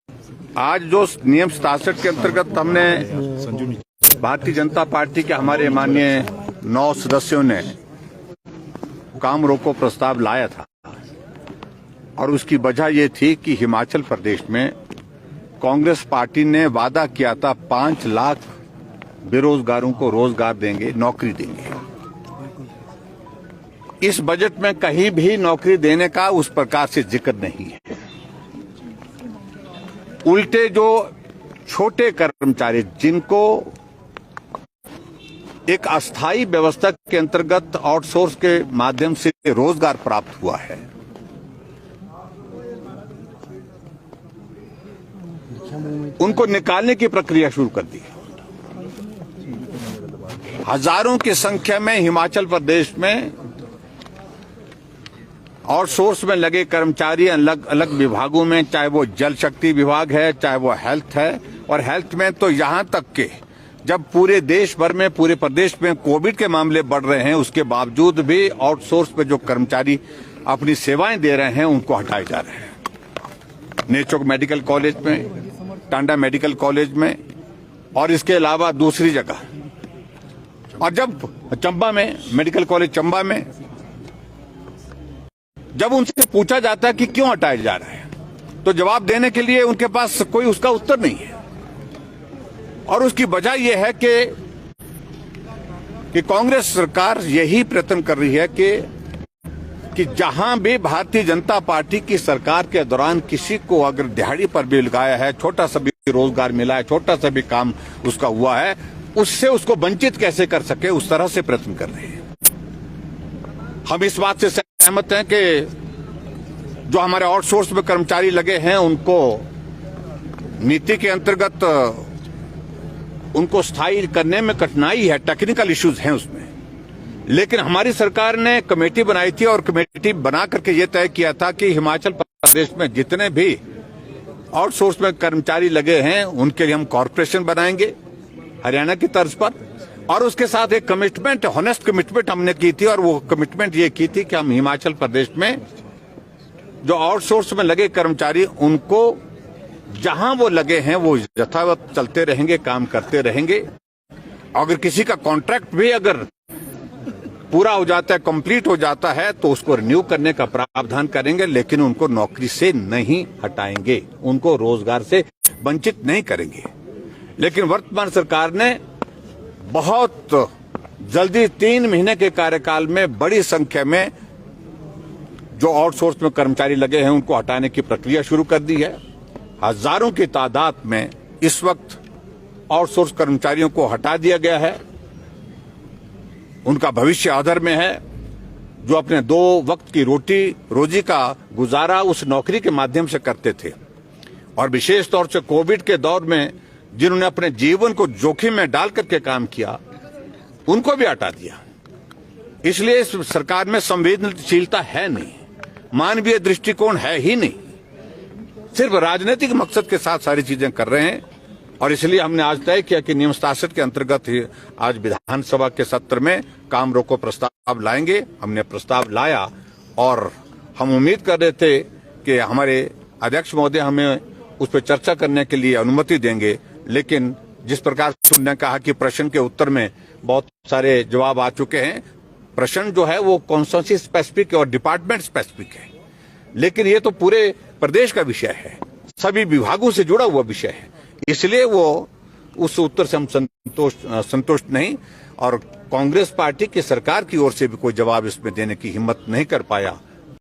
आज जो नियम 67 के अंतर्गत हमने भारतीय जनता पार्टी के हमारे माननीय 9 सदस्यों ने काम रोको प्रस्ताव लाया था और उसकी वजह ये थी कि हिमाचल प्रदेश में कांग्रेस पार्टी ने वादा किया था 5 लाख बेरोजगारों को रोजगार देंगे, नौकरी देंगे। इस बजट में कहीं भी नौकरी देने का उस प्रकार से जिक्र नहीं है। उल्टे जो छोटे कर्मचारी जिनको एक अस्थायी व्यवस्था के अंतर्गत आउटसोर्स के माध्यम से रोजगार प्राप्त हुआ है, उनको निकालने की प्रक्रिया शुरू कर दी। हजारों की संख्या में हिमाचल प्रदेश में आउटसोर्स में लगे कर्मचारी अलग अलग विभागों में, चाहे वो जल शक्ति विभाग है, चाहे वो हेल्थ है, और हेल्थ में तो यहां तक के जब पूरे देश भर में, पूरे प्रदेश में कोविड के मामले बढ़ रहे हैं, उसके बावजूद भी आउटसोर्स पे जो कर्मचारी अपनी सेवाएं दे रहे हैं उनको हटाए जा रहे हैं। नेचोक मेडिकल कॉलेज में, टांडा मेडिकल कॉलेज में, और इसके अलावा दूसरी जगह, और जब चंबा में, मेडिकल कॉलेज चंबा में, जब उनसे पूछा जाता है कि क्यों हटाया जा रहा है, तो जवाब देने के लिए उनके पास कोई उसका उत्तर नहीं है। और उसकी वजह यह है कि कांग्रेस सरकार यही प्रयत्न कर रही है कि जहां भी भारतीय जनता पार्टी की सरकार के दौरान किसी को अगर दिहाड़ी पर भी लगाया है, छोटा सा भी रोजगार मिला है, छोटा सा भी काम उसका हुआ है, उससे उसको वंचित कैसे कर सके, उस तरह से प्रयत्न कर रहे हैं। हम इस बात से सहमत हैं कि जो हमारे आउटसोर्स में कर्मचारी लगे हैं उनको नीति के अंतर्गत उनको स्थायी करने में कठिनाई है, टेक्निकल इश्यूज हैं उसमें। लेकिन हमारी सरकार ने कमेटी बनाई थी और कमेटी बना करके ये तय किया था कि हिमाचल प्रदेश में जितने भी आउटसोर्स में कर्मचारी लगे हैं उनके लिए हम कॉर्पोरेशन बनाएंगे हरियाणा की तर्ज पर, और उसके साथ एक कमिटमेंट, ऑनेस्ट कमिटमेंट हमने की थी, और वो कमिटमेंट ये की थी कि हम हिमाचल प्रदेश में जो आउटसोर्स में लगे कर्मचारी उनको जहां वो लगे हैं वो यथावत चलते रहेंगे, काम करते रहेंगे। अगर किसी का कॉन्ट्रैक्ट भी अगर पूरा हो जाता है, कंप्लीट हो जाता है, तो उसको रिन्यू करने का प्रावधान करेंगे, लेकिन उनको नौकरी से नहीं हटाएंगे, उनको रोजगार से वंचित नहीं करेंगे। लेकिन वर्तमान सरकार ने बहुत जल्दी 3 महीने के कार्यकाल में बड़ी संख्या में जो आउटसोर्स में कर्मचारी लगे हैं उनको हटाने की प्रक्रिया शुरू कर दी है। हजारों की तादाद में इस वक्त आउटसोर्स कर्मचारियों को हटा दिया गया है। उनका भविष्य आधर में है। जो अपने 2 वक्त की रोजी का गुजारा उस नौकरी के माध्यम से करते थे, और विशेष तौर से कोविड के दौर में जिन्होंने अपने जीवन को जोखिम में डाल करके काम किया, उनको भी हटा दिया। इसलिए इस सरकार में संवेदनशीलता है नहीं, मानवीय दृष्टिकोण है ही नहीं, सिर्फ राजनीतिक मकसद के साथ सारी चीजें कर रहे हैं। और इसलिए हमने आज तय किया कि नियम 67 के अंतर्गत ही आज विधानसभा के सत्र में काम रोको प्रस्ताव लाएंगे। हमने प्रस्ताव लाया और हम उम्मीद कर रहे थे कि हमारे अध्यक्ष महोदय हमें उस पर चर्चा करने के लिए अनुमति देंगे, लेकिन जिस प्रकार से उन्होंने कहा कि प्रश्न के उत्तर में बहुत सारे जवाब आ चुके हैं, प्रश्न जो है वो कॉन्स्टिट्यूंसी स्पेसिफिक और डिपार्टमेंट स्पेसिफिक है, लेकिन ये तो पूरे प्रदेश का विषय है, सभी विभागों से जुड़ा हुआ विषय है। इसलिए वो उस उत्तर से हम संतुष्ट नहीं, और कांग्रेस पार्टी की सरकार की ओर से भी कोई जवाब इसमें देने की हिम्मत नहीं कर पाया।